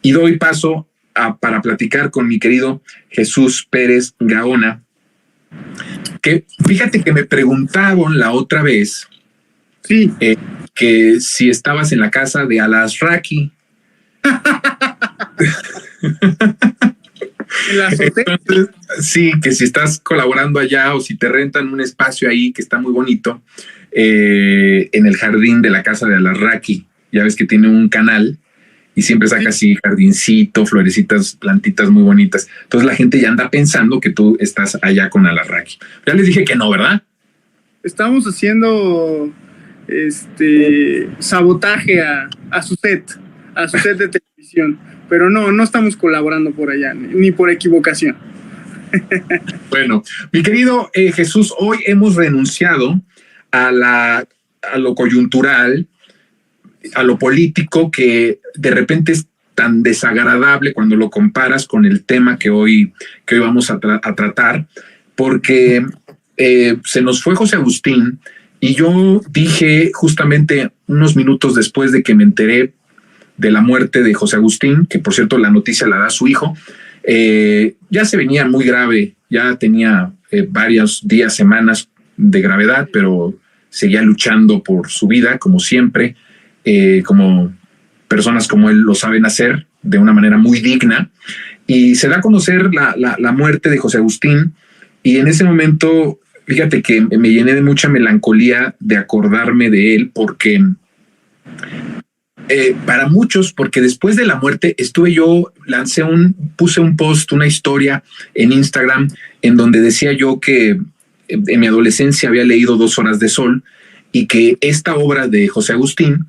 y doy paso para platicar con mi querido Jesús Pérez Gaona, que fíjate que me preguntaron la otra vez sí. Que si estabas en la casa de Alasraqui. Entonces, sí, que si estás colaborando allá o si te rentan un espacio ahí que está muy bonito en el jardín de la casa de Alasraqui. Ya ves que tiene un canal y siempre saca así jardincito, florecitas, plantitas muy bonitas. Entonces la gente ya anda pensando que tú estás allá con Alasraqui. Ya les dije que no, ¿verdad? Estamos haciendo sabotaje a su set de televisión, pero no estamos colaborando por allá, ni por equivocación. Bueno, mi querido Jesús, hoy hemos renunciado a lo coyuntural, a lo político, que de repente es tan desagradable cuando lo comparas con el tema que hoy vamos a tratar, porque se nos fue José Agustín y yo dije justamente unos minutos después de que me enteré de la muerte de José Agustín, que por cierto la noticia la da su hijo, ya se venía muy grave, ya tenía varios días, semanas de gravedad, pero seguía luchando por su vida, como siempre, como personas como él lo saben hacer, de una manera muy digna, y se da a conocer la muerte de José Agustín, y en ese momento, fíjate que me llené de mucha melancolía de acordarme de él, porque para muchos, porque después de la muerte puse un post, una historia en Instagram en donde decía yo que en mi adolescencia había leído 2 horas de sol y que esta obra de José Agustín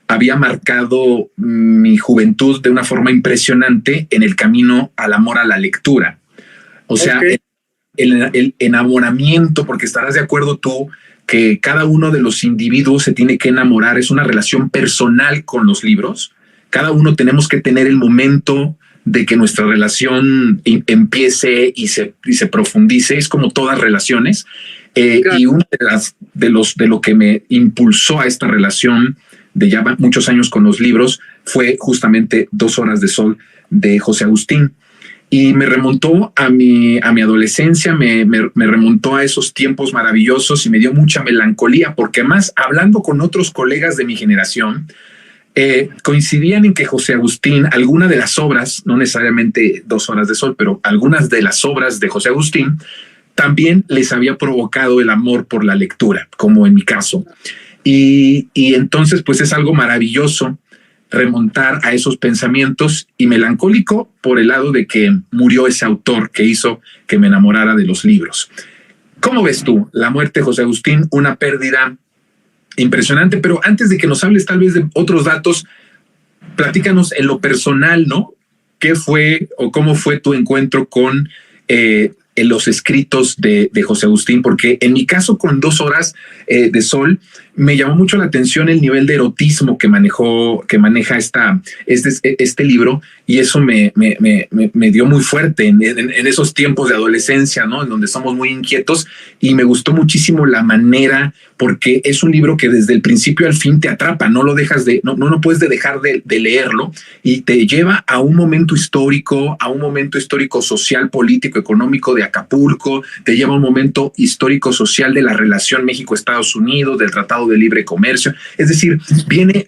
había marcado mi juventud de una forma impresionante en el camino al amor a la lectura. O sea, el enamoramiento, porque estarás de acuerdo tú que cada uno de los individuos se tiene que enamorar, es una relación personal con los libros. Cada uno tenemos que tener el momento de que nuestra relación empiece y se profundice, es como todas relaciones. Claro. Y una de lo que me impulsó a esta relación de ya muchos años con los libros fue justamente 2 horas de sol de José Agustín. Y me remontó a mi adolescencia, me remontó a esos tiempos maravillosos y me dio mucha melancolía, porque más hablando con otros colegas de mi generación, coincidían en que José Agustín, alguna de las obras, no necesariamente 2 horas de sol, pero algunas de las obras de José Agustín también les había provocado el amor por la lectura, como en mi caso. Y entonces, pues es algo maravilloso remontar a esos pensamientos, y melancólico por el lado de que murió ese autor que hizo que me enamorara de los libros. ¿Cómo ves tú la muerte de José Agustín? Una pérdida impresionante, pero antes de que nos hables tal vez de otros datos, platícanos en lo personal, ¿no? ¿Qué fue o cómo fue tu encuentro con en los escritos de José Agustín? Porque en mi caso, con 2 horas de sol, me llamó mucho la atención el nivel de erotismo que maneja este libro, y eso me dio muy fuerte en esos tiempos de adolescencia, ¿no? En donde somos muy inquietos, y me gustó muchísimo la manera, porque es un libro que desde el principio al fin te atrapa, no puedes dejar de leerlo, y te lleva a un momento histórico, social, político, económico de Acapulco, te lleva a un momento histórico social de la relación México-Estados Unidos, del Tratado de Libre Comercio. Es decir, viene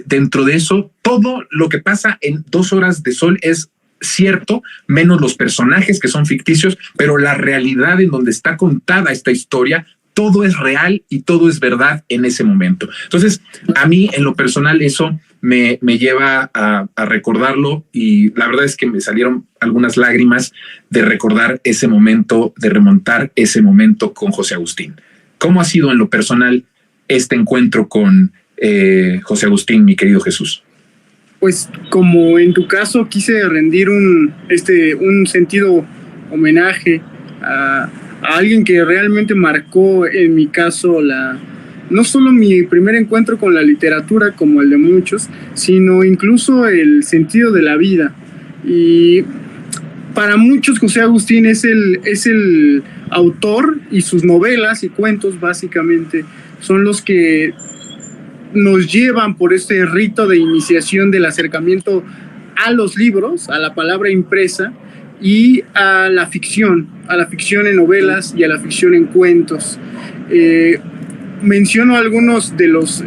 dentro de eso todo lo que pasa en 2 horas de sol es cierto, menos los personajes que son ficticios, pero la realidad en donde está contada esta historia, todo es real y todo es verdad en ese momento. Entonces, a mí en lo personal eso me lleva a recordarlo, y la verdad es que me salieron algunas lágrimas de recordar ese momento, de remontar ese momento con José Agustín. ¿Cómo ha sido en lo personal este encuentro con José Agustín, mi querido Jesús? Pues como en tu caso quise rendir un sentido homenaje a alguien que realmente marcó en mi caso no solo mi primer encuentro con la literatura como el de muchos, sino incluso el sentido de la vida. Y para muchos José Agustín es el autor, y sus novelas y cuentos básicamente son los que nos llevan por este rito de iniciación del acercamiento a los libros, a la palabra impresa y a la ficción en novelas y a la ficción en cuentos. Menciono algunos de los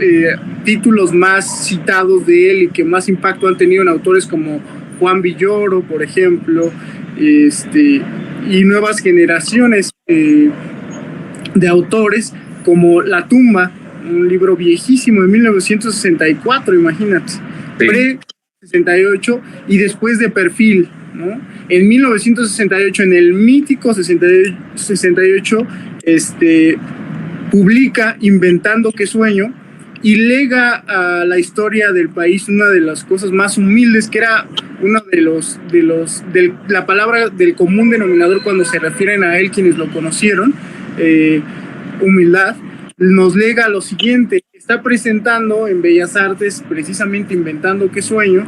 títulos más citados de él y que más impacto han tenido en autores como Juan Villoro, por ejemplo, y nuevas generaciones de autores como La tumba, un libro viejísimo de 1964, imagínate, sí. Pre-68 y después de Perfil, ¿no? En 1968, en el mítico 68, publica Inventando qué sueño y lega a la historia del país una de las cosas más humildes, que era uno de la palabra del común denominador cuando se refieren a él quienes lo conocieron, humildad. Nos lega lo siguiente: está presentando en Bellas Artes precisamente Inventando qué sueño,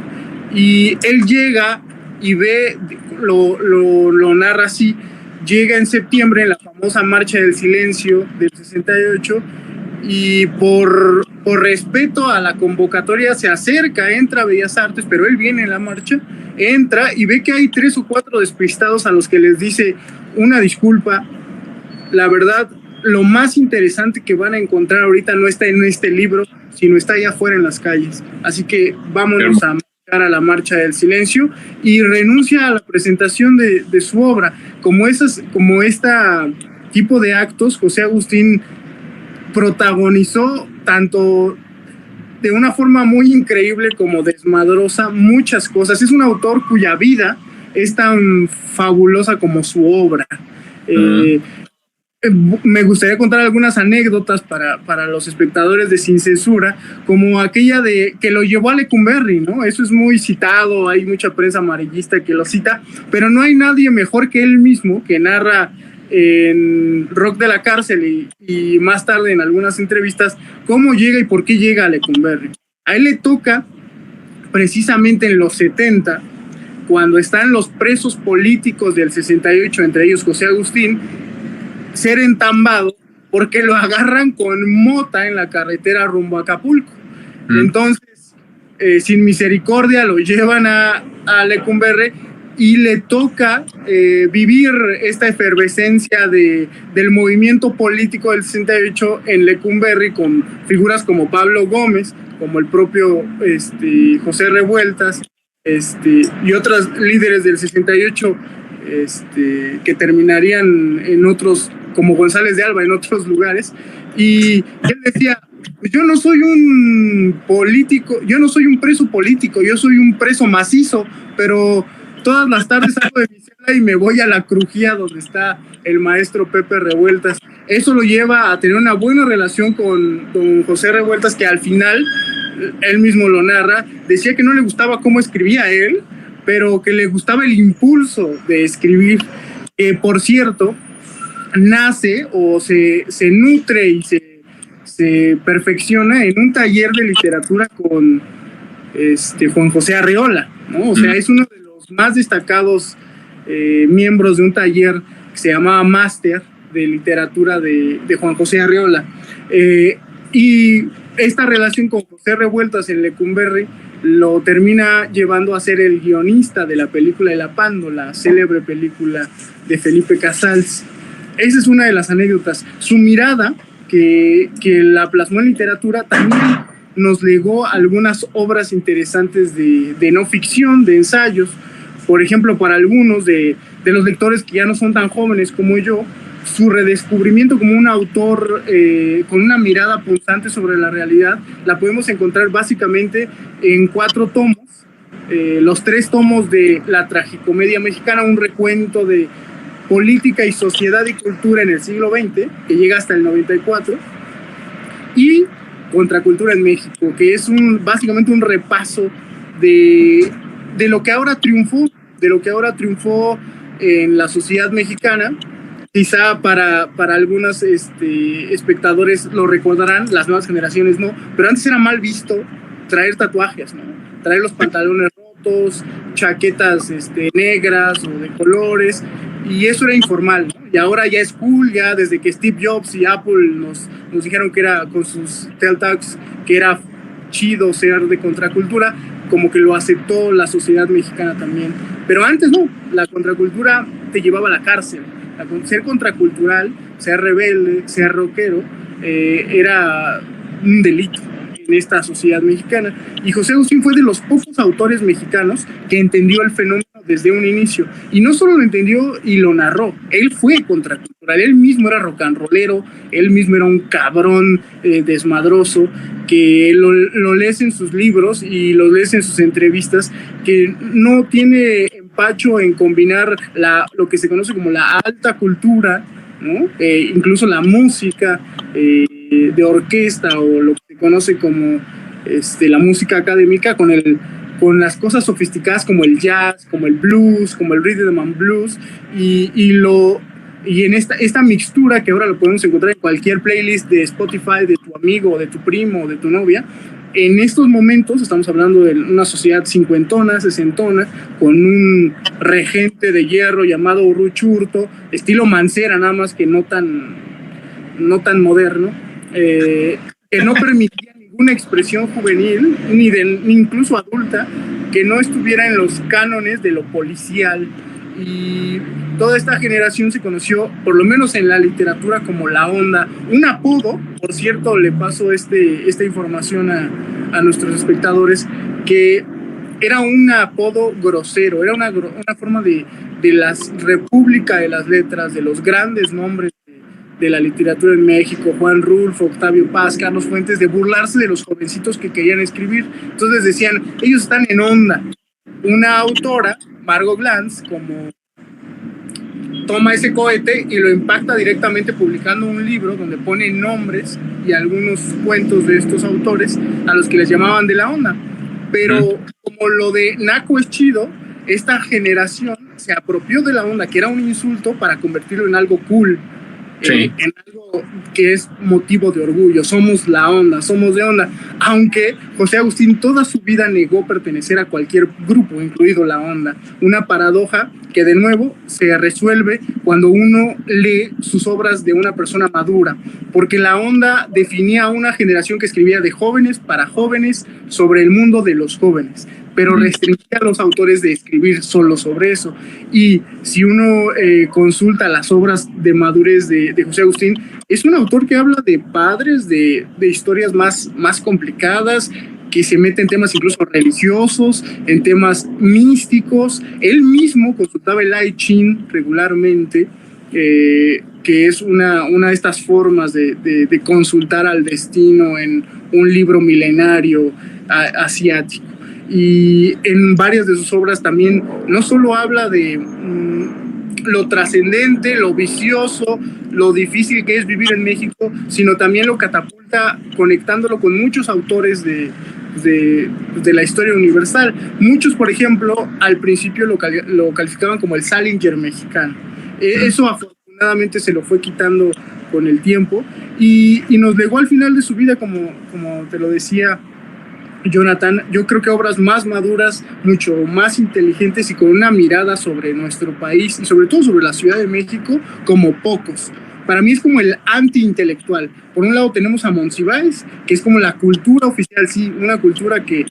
y él llega y ve, lo narra así, llega en septiembre en la famosa Marcha del Silencio del 68 y por respeto a la convocatoria se acerca, entra a Bellas Artes, pero él viene en la marcha, entra y ve que hay 3 o 4 despistados a los que les dice: una disculpa, la verdad, lo más interesante que van a encontrar ahorita no está en este libro, sino está allá afuera en las calles. Así que vámonos a marchar a la Marcha del Silencio, y renuncia a la presentación de su obra. Como este tipo de actos, José Agustín protagonizó tanto de una forma muy increíble como desmadrosa muchas cosas. Es un autor cuya vida es tan fabulosa como su obra. Me gustaría contar algunas anécdotas para los espectadores de Sin Censura, como aquella de que lo llevó a Lecumberri, ¿no? Eso es muy citado, hay mucha prensa amarillista que lo cita, pero no hay nadie mejor que él mismo, que narra en Rock de la Cárcel y más tarde en algunas entrevistas cómo llega y por qué llega a Lecumberri. A él le toca precisamente en los 70, cuando están los presos políticos del 68, entre ellos José Agustín, ser entambado porque lo agarran con mota en la carretera rumbo a Acapulco. Entonces, sin misericordia, lo llevan a Lecumberri y le toca vivir esta efervescencia del movimiento político del 68 en Lecumberri, con figuras como Pablo Gómez, como el propio José Revueltas, y otros líderes del 68 que terminarían en otros, como González de Alba, en otros lugares. Y él decía: pues yo no soy un político, yo no soy un preso político, yo soy un preso macizo, pero todas las tardes salgo de mi celda y me voy a la crujía donde está el maestro Pepe Revueltas. Eso lo lleva a tener una buena relación con don José Revueltas, que al final, él mismo lo narra, decía que no le gustaba cómo escribía él, pero que le gustaba el impulso de escribir. Por cierto, nace o se nutre y se perfecciona en un taller de literatura con Juan José Arreola, ¿no? O sea, es uno de los más destacados miembros de un taller que se llamaba Máster de Literatura de Juan José Arreola. Y esta relación con José Revueltas en Lecumberri lo termina llevando a ser el guionista de la película El Apando, la célebre película de Felipe Casals. Esa es una de las anécdotas. Su mirada, que la plasmó en literatura, también nos legó algunas obras interesantes de no ficción, de ensayos. Por ejemplo, para algunos de los lectores que ya no son tan jóvenes como yo, su redescubrimiento como un autor con una mirada punzante sobre la realidad la podemos encontrar básicamente en 4 tomos, los 3 tomos de La Tragicomedia Mexicana, un recuento de política y sociedad y cultura en el siglo XX, que llega hasta el 94, y Contracultura en México, que es básicamente un repaso de lo que ahora triunfó, en la sociedad mexicana. Quizá para algunos espectadores lo recordarán, las nuevas generaciones no, pero antes era mal visto traer tatuajes, ¿no? Traer los pantalones rotos, chaquetas negras o de colores, y eso era informal, ¿no? Y ahora ya es cool, ya desde que Steve Jobs y Apple nos dijeron que era, con sus Tel Talks, que era chido ser de contracultura, como que lo aceptó la sociedad mexicana también. Pero antes no, la contracultura te llevaba a la cárcel. Ser contracultural, ser rebelde, ser rockero, era un delito en esta sociedad mexicana. Y José Agustín fue de los pocos autores mexicanos que entendió el fenómeno desde un inicio. Y no solo lo entendió y lo narró, él fue contracultural, él mismo era rock and rollero, él mismo era un cabrón desmadroso, que lo lees en sus libros y lo lees en sus entrevistas, que no tiene empacho en combinar lo que se conoce como la alta cultura, ¿no? Incluso la música de orquesta o lo que se conoce como la música académica con las cosas sofisticadas como el jazz, como el blues, como el rhythm and blues, y en esta mixtura que ahora lo podemos encontrar en cualquier playlist de Spotify de tu amigo, de tu primo, de tu novia. En estos momentos estamos hablando de una sociedad cincuentona, sesentona, con un regente de hierro llamado Ruchurto, estilo Mancera, nada más que no tan moderno, que no permitía ninguna expresión juvenil, ni incluso adulta, que no estuviera en los cánones de lo policial. Y toda esta generación se conoció, por lo menos en la literatura, como la onda. Un apodo, por cierto, le paso esta información a nuestros espectadores, que era un apodo grosero, era una forma de la República de las Letras, de los grandes nombres de la literatura en México, Juan Rulfo, Octavio Paz, Carlos Fuentes, de burlarse de los jovencitos que querían escribir. Entonces decían, ellos están en onda. Una autora, Margot Glantz, como toma ese cohete y lo impacta directamente publicando un libro donde pone nombres y algunos cuentos de estos autores a los que les llamaban de la onda. Pero como lo de Naco es chido, esta generación se apropió de la onda, que era un insulto, para convertirlo en algo cool. En algo que es motivo de orgullo. Somos la onda, somos de onda. Aunque José Agustín toda su vida negó pertenecer a cualquier grupo, incluido la onda. Una paradoja que de nuevo se resuelve cuando uno lee sus obras de una persona madura, porque la onda definía a una generación que escribía de jóvenes para jóvenes sobre el mundo de los jóvenes, pero restringía a los autores de escribir solo sobre eso. Y si uno consulta las obras de madurez de José Agustín, es un autor que habla de padres, de historias más complicadas, que se mete en temas incluso religiosos, en temas místicos. Él mismo consultaba el I Ching regularmente, que es una de estas formas de consultar al destino en un libro milenario asiático. Y en varias de sus obras también no solo habla de lo trascendente, lo vicioso, lo difícil que es vivir en México, sino también lo catapulta conectándolo con muchos autores de la historia universal. Muchos, por ejemplo, al principio lo calificaban como el Salinger mexicano. Eso afortunadamente se lo fue quitando con el tiempo y nos legó al final de su vida, como te lo decía Jonathan, yo creo que obras más maduras, mucho más inteligentes y con una mirada sobre nuestro país y sobre todo sobre la Ciudad de México como pocos. Para mí es como el anti-intelectual. Por un lado tenemos a Monsiváis, que es como la cultura oficial, sí, una cultura que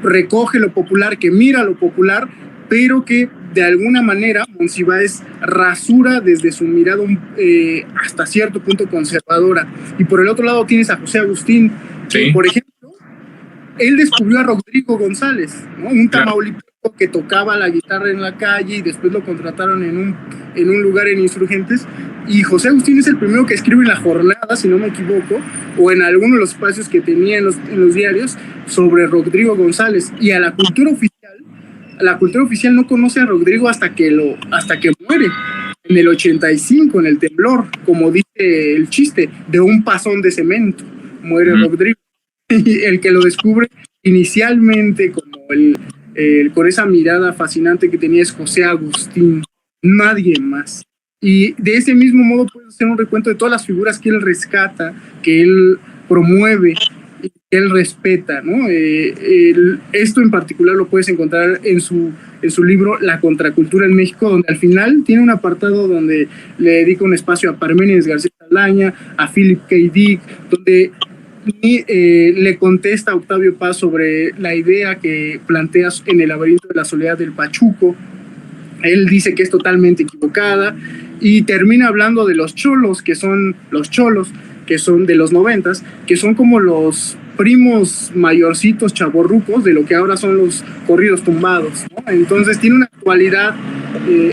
recoge lo popular, que mira lo popular, pero que de alguna manera Monsiváis rasura desde su mirada hasta cierto punto conservadora. Y por el otro lado tienes a José Agustín, que, por ejemplo, él descubrió a Rodrigo González, ¿no? Un tamaulipeco que tocaba la guitarra en la calle y después lo contrataron en un lugar en Insurgentes. Y José Agustín es el primero que escribe en La Jornada, si no me equivoco, o en alguno de los espacios que tenía en los diarios sobre Rodrigo González. Y a la cultura oficial no conoce a Rodrigo hasta que muere en el 85, en el temblor, como dice el chiste, de un pasón de cemento muere Rodrigo. Y el que lo descubre inicialmente como con esa mirada fascinante que tenía es José Agustín, nadie más. Y de ese mismo modo puedes hacer un recuento de todas las figuras que él rescata, que él promueve, que él respeta, ¿no? Esto en particular lo puedes encontrar en su libro La Contracultura en México, donde al final tiene un apartado donde le dedica un espacio a Parménides García Saldaña, a Philip K. Dick, donde y le contesta a Octavio Paz sobre la idea que planteas en El laberinto de la soledad del Pachuco. Él dice que es totalmente equivocada y termina hablando de los cholos, que son de los 90s, que son como los primos mayorcitos chavorrucos de lo que ahora son los corridos tumbados, ¿no? Entonces tiene una actualidad,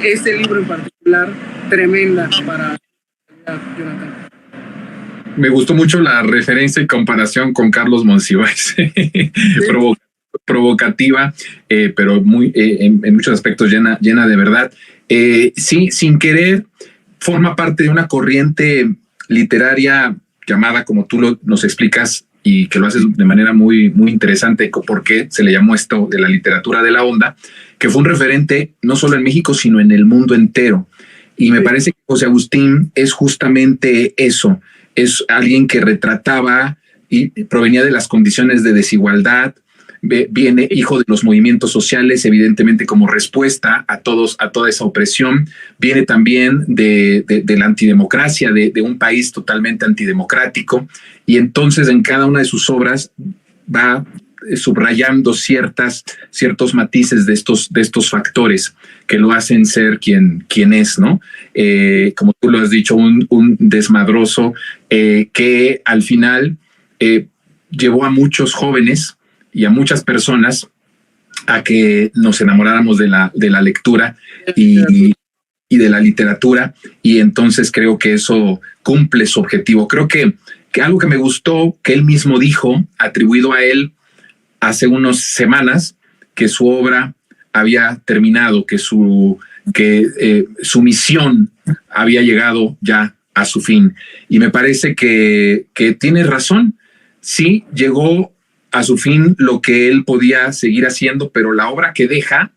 este libro en particular, tremenda para Jonathan. Me gustó mucho la referencia y comparación con Carlos Monsiváis. Sí. Provocativa, pero muy, en muchos aspectos llena de verdad. Sí, sin querer, forma parte de una corriente literaria llamada, como tú nos explicas, y que lo haces de manera muy, muy interesante, por qué se le llamó esto de la literatura de la onda, que fue un referente no solo en México, sino en el mundo entero. Y me parece que José Agustín es justamente eso, es alguien que retrataba y provenía de las condiciones de desigualdad, viene hijo de los movimientos sociales, evidentemente como respuesta a toda esa opresión, viene también de la antidemocracia, de un país totalmente antidemocrático, y entonces en cada una de sus obras va subrayando ciertos matices de estos factores que lo hacen ser quien es, ¿no? Como tú lo has dicho, un desmadroso que al final llevó a muchos jóvenes y a muchas personas a que nos enamoráramos de la lectura y de la literatura, y entonces creo que eso cumple su objetivo. Creo que algo que me gustó, que él mismo dijo, atribuido a él hace unas semanas, que su obra había terminado, que su misión había llegado ya a su fin. Y me parece que tiene razón. Sí, llegó a su fin lo que él podía seguir haciendo, pero la obra que deja,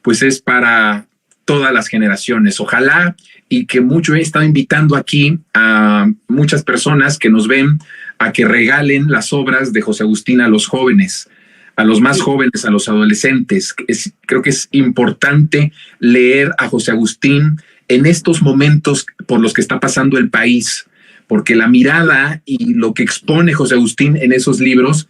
pues es para todas las generaciones. Ojalá, y que mucho he estado invitando aquí a muchas personas que nos ven a que regalen las obras de José Agustín a los jóvenes, a los más jóvenes, a los adolescentes. Creo que es importante leer a José Agustín en estos momentos por los que está pasando el país, porque la mirada y lo que expone José Agustín en esos libros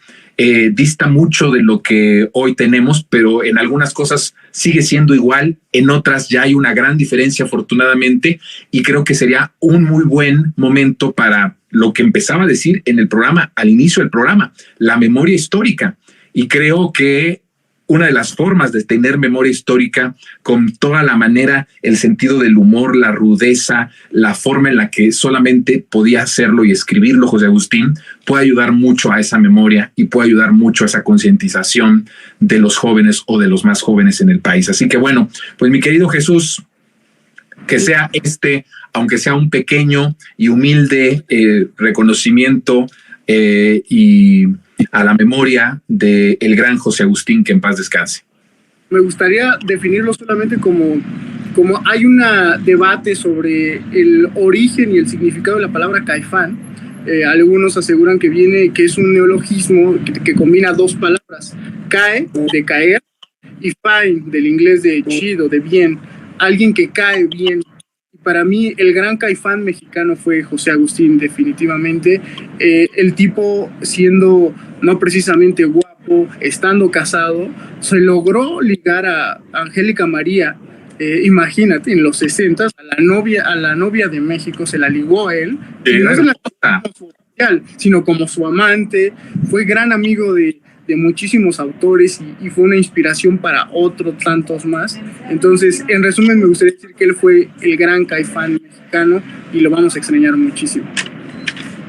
dista mucho de lo que hoy tenemos, pero en algunas cosas sigue siendo igual, en otras ya hay una gran diferencia, afortunadamente, y creo que sería un muy buen momento para lo que empezaba a decir en el programa, al inicio del programa, la memoria histórica. Y creo que una de las formas de tener memoria histórica, con toda la manera, el sentido del humor, la rudeza, la forma en la que solamente podía hacerlo y escribirlo José Agustín, puede ayudar mucho a esa memoria y puede ayudar mucho a esa concientización de los jóvenes o de los más jóvenes en el país. Así que bueno, pues mi querido Jesús, que sea aunque sea un pequeño y humilde reconocimiento y a la memoria del gran José Agustín, que en paz descanse. Me gustaría definirlo solamente como hay un debate sobre el origen y el significado de la palabra caifán. Algunos aseguran que es un neologismo que combina dos palabras, cae, de caer, y fine, del inglés de chido, de bien, alguien que cae bien. Para mí, el gran caifán mexicano fue José Agustín, definitivamente. El tipo, siendo no precisamente guapo, estando casado, se logró ligar a Angélica María. Imagínate, en los 60s, a la novia de México se la ligó a él. Y no se la ligó como su oficial, sino como su amante. Fue gran amigo de muchísimos autores y fue una inspiración para otros tantos más. Entonces, en resumen, me gustaría decir que él fue el gran caifán mexicano y lo vamos a extrañar muchísimo.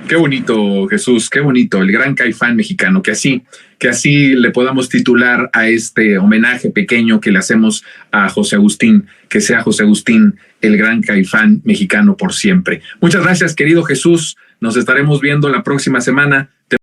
Qué bonito, Jesús, qué bonito, el gran caifán mexicano, que así le podamos titular a este homenaje pequeño que le hacemos a José Agustín, que sea José Agustín el gran caifán mexicano por siempre. Muchas gracias, querido Jesús, nos estaremos viendo la próxima semana.